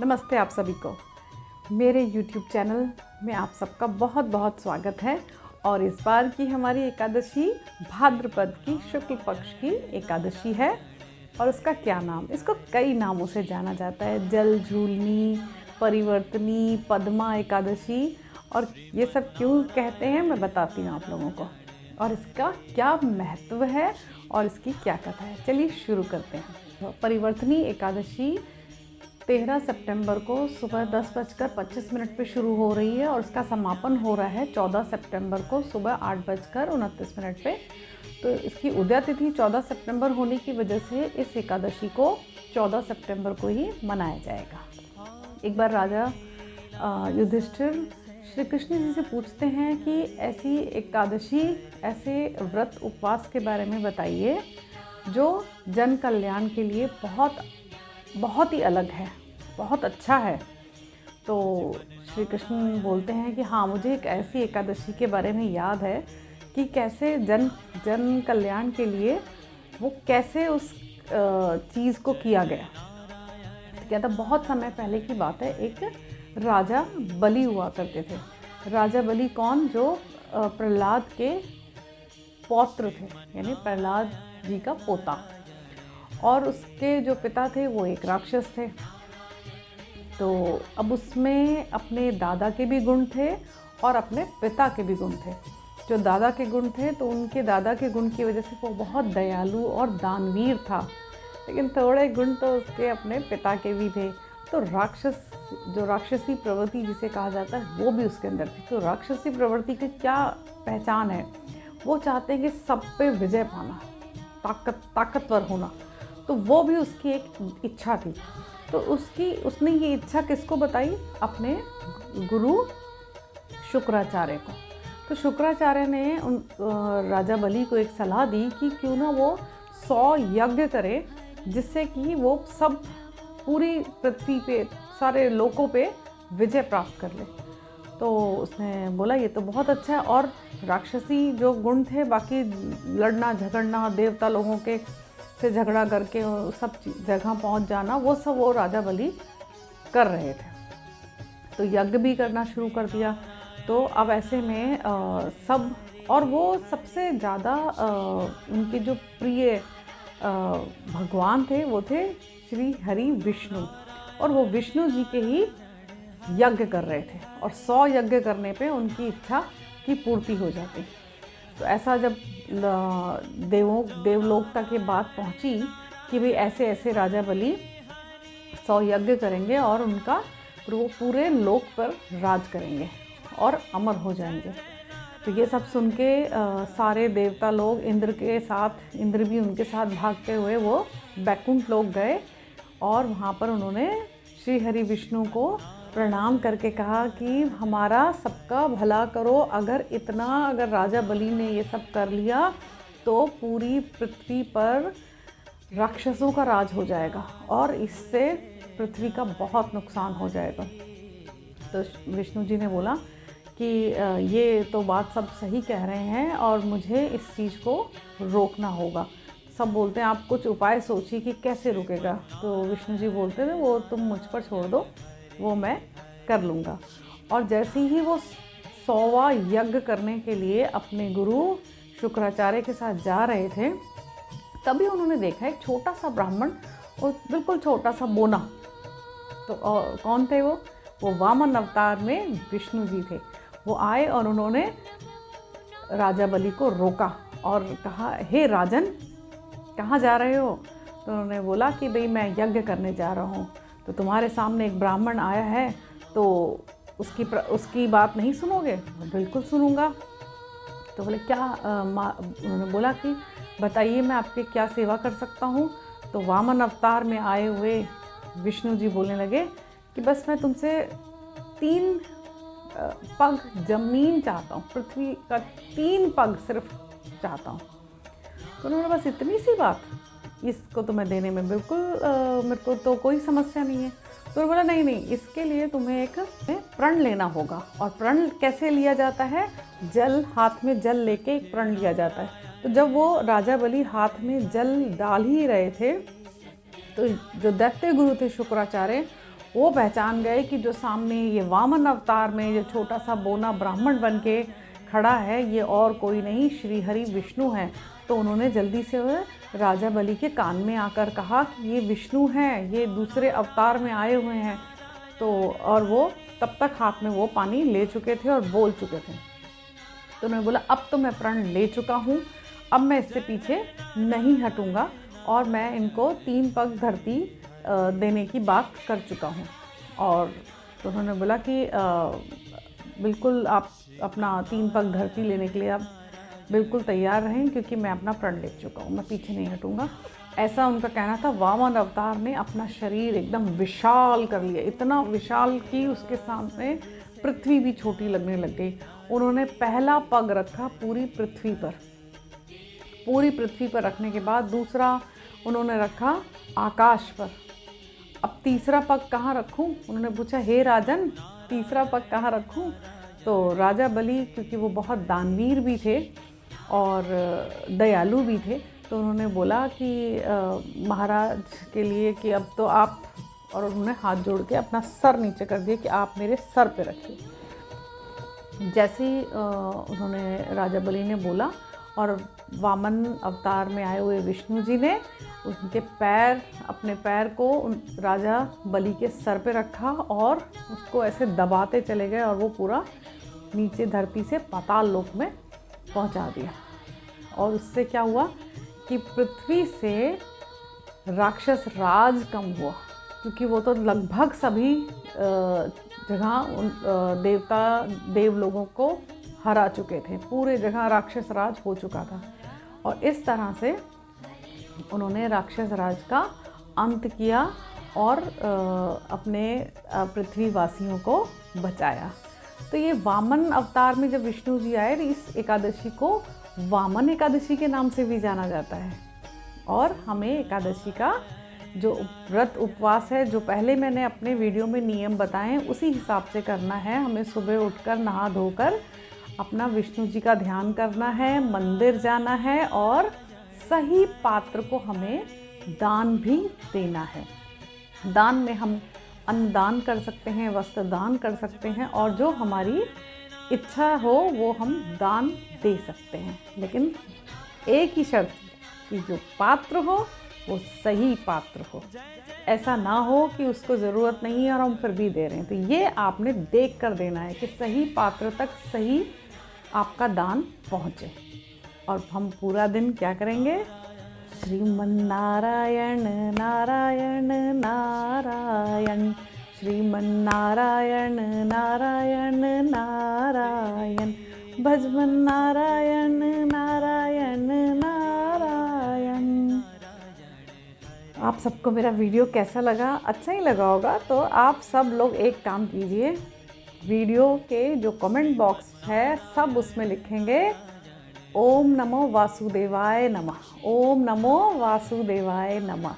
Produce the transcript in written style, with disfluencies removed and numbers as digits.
नमस्ते आप सभी को। मेरे YouTube चैनल में आप सबका बहुत बहुत स्वागत है। और इस बार की हमारी एकादशी भाद्रपद की शुक्ल पक्ष की एकादशी है। और उसका क्या नाम, इसको कई नामों से जाना जाता है। जल झूलनी, परिवर्तनी, पद्मा एकादशी। और ये सब क्यों कहते हैं मैं बताती हूँ आप लोगों को, और इसका क्या महत्व है और इसकी क्या कथा है। चलिए शुरू करते हैं। परिवर्तनी एकादशी 13 सितंबर को सुबह 10:25 पे शुरू हो रही है और उसका समापन हो रहा है 14 सितंबर को सुबह 8:29 पे। तो इसकी उदय तिथि 14 सितंबर होने की वजह से इस एकादशी को 14 सितंबर को ही मनाया जाएगा। एक बार राजा युधिष्ठिर श्री कृष्ण जी से पूछते हैं कि ऐसी एकादशी, ऐसे व्रत उपवास के बारे में बताइए जो जन कल्याण के लिए बहुत ही अलग है, बहुत अच्छा है। तो श्री कृष्ण बोलते हैं कि हाँ, मुझे एक ऐसी एकादशी के बारे में याद है कि कैसे जन कल्याण के लिए वो कैसे उस चीज़ को किया गया। तो क्या था, बहुत समय पहले की बात है। एक राजा बलि हुआ करते थे। राजा बलि कौन? जो प्रहलाद के पौत्र थे, यानी प्रहलाद जी का पोता। और उसके जो पिता थे वो एक राक्षस थे। तो अब उसमें अपने दादा के भी गुण थे और अपने पिता के भी गुण थे। जो दादा के गुण थे तो उनके दादा के गुण की वजह से वो बहुत दयालु और दानवीर था, लेकिन थोड़े गुण तो उसके अपने पिता के भी थे। तो राक्षसी प्रवृत्ति जिसे कहा जाता है वो भी उसके अंदर थी। तो राक्षसी प्रवृत्ति की क्या पहचान है? वो चाहते हैं कि सब पे विजय पाना, ताकतवर होना। तो वो भी उसकी एक इच्छा थी। तो उसने ये इच्छा किसको बताई? अपने गुरु शुक्राचार्य को। तो शुक्राचार्य ने राजा बलि को एक सलाह दी कि क्यों ना वो 100 यज्ञ करे, जिससे कि वो सब पूरी पृथ्वी पे, सारे लोकों पे विजय प्राप्त कर ले। तो उसने बोला ये तो बहुत अच्छा है। और राक्षसी जो गुण थे, बाकी लड़ना झगड़ना, देवता लोगों के से झगड़ा करके सब जगह पहुंच जाना, वो सब वो राजा बलि कर रहे थे। तो यज्ञ भी करना शुरू कर दिया। तो अब ऐसे में सब, और वो सबसे ज़्यादा उनके जो प्रिय भगवान थे वो थे श्री हरि विष्णु। और वो विष्णु जी के ही यज्ञ कर रहे थे। और 100 यज्ञ करने पे उनकी इच्छा की पूर्ति हो जाती। तो ऐसा जब देवलोक तक ये बात पहुंची कि भाई ऐसे ऐसे राजा बलि 100 यज्ञ करेंगे और उनका पूरे लोक पर राज करेंगे और अमर हो जाएंगे। तो ये सब सुन के सारे देवता लोग इंद्र भी उनके साथ भागते हुए वो बैकुंठ लोक गए। और वहाँ पर उन्होंने श्री हरि विष्णु को प्रणाम करके कहा कि हमारा सबका भला करो। अगर राजा बलि ने ये सब कर लिया तो पूरी पृथ्वी पर राक्षसों का राज हो जाएगा और इससे पृथ्वी का बहुत नुकसान हो जाएगा। तो विष्णु जी ने बोला कि ये तो बात सब सही कह रहे हैं और मुझे इस चीज़ को रोकना होगा। सब बोलते हैं आप कुछ उपाय सोचिए कि कैसे रुकेगा। तो विष्णु जी बोलते थे वो तुम मुझ पर छोड़ दो, वो मैं कर लूँगा। और जैसे ही वो 100वां यज्ञ करने के लिए अपने गुरु शुक्राचार्य के साथ जा रहे थे, तभी उन्होंने देखा एक छोटा सा ब्राह्मण और बिल्कुल छोटा सा बोना। तो कौन थे वो वामन अवतार में विष्णु जी थे। वो आए और उन्होंने राजा बलि को रोका और कहा, हे राजन, कहाँ जा रहे हो? तो उन्होंने बोला कि भाई मैं यज्ञ करने जा रहा हूँ। तो तुम्हारे सामने एक ब्राह्मण आया है, तो उसकी बात नहीं सुनोगे? बिल्कुल सुनूंगा। तो बोले क्या? उन्होंने बोला कि बताइए मैं आपकी क्या सेवा कर सकता हूँ। तो वामन अवतार में आए हुए विष्णु जी बोलने लगे कि बस मैं तुमसे 3 पग जमीन चाहता हूँ, पृथ्वी का 3 पग सिर्फ चाहता हूँ। तो उन्होंने बस इतनी सी बात, इसको तो मैं देने में बिल्कुल मेरे को तो कोई समस्या नहीं है। तो बोला नहीं, इसके लिए तुम्हें एक प्रण लेना होगा। और प्रण कैसे लिया जाता है? हाथ में जल लेके एक प्रण लिया जाता है। तो जब वो राजा बलि हाथ में जल डाल ही रहे थे, तो जो दैत्य गुरु थे शुक्राचार्य, वो पहचान गए कि जो सामने ये वामन अवतार में ये छोटा सा बोना ब्राह्मण बन के खड़ा है, ये और कोई नहीं श्री हरि विष्णु है। तो उन्होंने जल्दी से राजा बलि के कान में आकर कहा कि ये विष्णु हैं, ये दूसरे अवतार में आए हुए हैं। तो और वो तब तक हाथ में वो पानी ले चुके थे और बोल चुके थे। तो उन्होंने बोला अब तो मैं प्रण ले चुका हूँ, अब मैं इससे पीछे नहीं हटूँगा और मैं इनको 3 पग धरती देने की बात कर चुका हूँ। और तो उन्होंने बोला कि बिल्कुल आप अपना 3 पग धरती लेने के लिए आप बिल्कुल तैयार रहें, क्योंकि मैं अपना प्रण ले चुका हूँ, मैं पीछे नहीं हटूँगा। ऐसा उनका कहना था। वामन अवतार ने अपना शरीर एकदम विशाल कर लिया, इतना विशाल कि उसके सामने पृथ्वी भी छोटी लगने लग गई। उन्होंने पहला पग रखा पूरी पृथ्वी पर, पूरी पृथ्वी पर रखने के बाद दूसरा उन्होंने रखा आकाश पर। अब तीसरा पग कहाँ रखूँ? उन्होंने पूछा, हे राजन तीसरा पग कहाँ रखूँ? तो राजा बलि, क्योंकि वो बहुत दानवीर भी थे और दयालु भी थे, तो उन्होंने बोला कि महाराज के लिए कि अब तो आप, और उन्होंने हाथ जोड़ के अपना सर नीचे कर दिया कि आप मेरे सर पे रखिए। जैसे ही उन्होंने राजा बलि ने बोला और वामन अवतार में आए हुए विष्णु जी ने उनके पैर, अपने पैर को राजा बलि के सर पे रखा और उसको ऐसे दबाते चले गए और वो पूरा नीचे धरती से पाताल लोक में पहुंचा दिया। और उससे क्या हुआ कि पृथ्वी से राक्षस राज कम हुआ, क्योंकि वो तो लगभग सभी जगह देव लोगों को हरा चुके थे, पूरे जगह राक्षस राज हो चुका था। और इस तरह से उन्होंने राक्षस राज का अंत किया और अपने पृथ्वीवासियों को बचाया। तो ये वामन अवतार में जब विष्णु जी आए, इस एकादशी को वामन एकादशी के नाम से भी जाना जाता है। और हमें एकादशी का जो व्रत उपवास है, जो पहले मैंने अपने वीडियो में नियम बताए हैं, उसी हिसाब से करना है। हमें सुबह उठकर नहा धोकर अपना विष्णु जी का ध्यान करना है, मंदिर जाना है और सही पात्र को हमें दान भी देना है। दान में हम अन्नदान कर सकते हैं, वस्त्र दान कर सकते हैं और जो हमारी इच्छा हो वो हम दान दे सकते हैं। लेकिन एक ही शर्त कि जो पात्र हो वो सही पात्र हो। ऐसा ना हो कि उसको ज़रूरत नहीं है और हम फिर भी दे रहे हैं। तो ये आपने देख कर देना है कि सही पात्र तक सही आपका दान पहुँचे। और हम पूरा दिन क्या करेंगे? श्रीमन्नारायण नारायण नारायण, श्रीमन्नारायण नारायण नारायण, भजमन नारायण नारायण नारायण। आप सबको मेरा वीडियो कैसा लगा? अच्छा ही लगा होगा। तो आप सब लोग एक काम कीजिए, वीडियो के जो कमेंट बॉक्स है सब उसमें लिखेंगे ओम नमो वासुदेवाय नमः, ओम नमो वासुदेवाय नमः।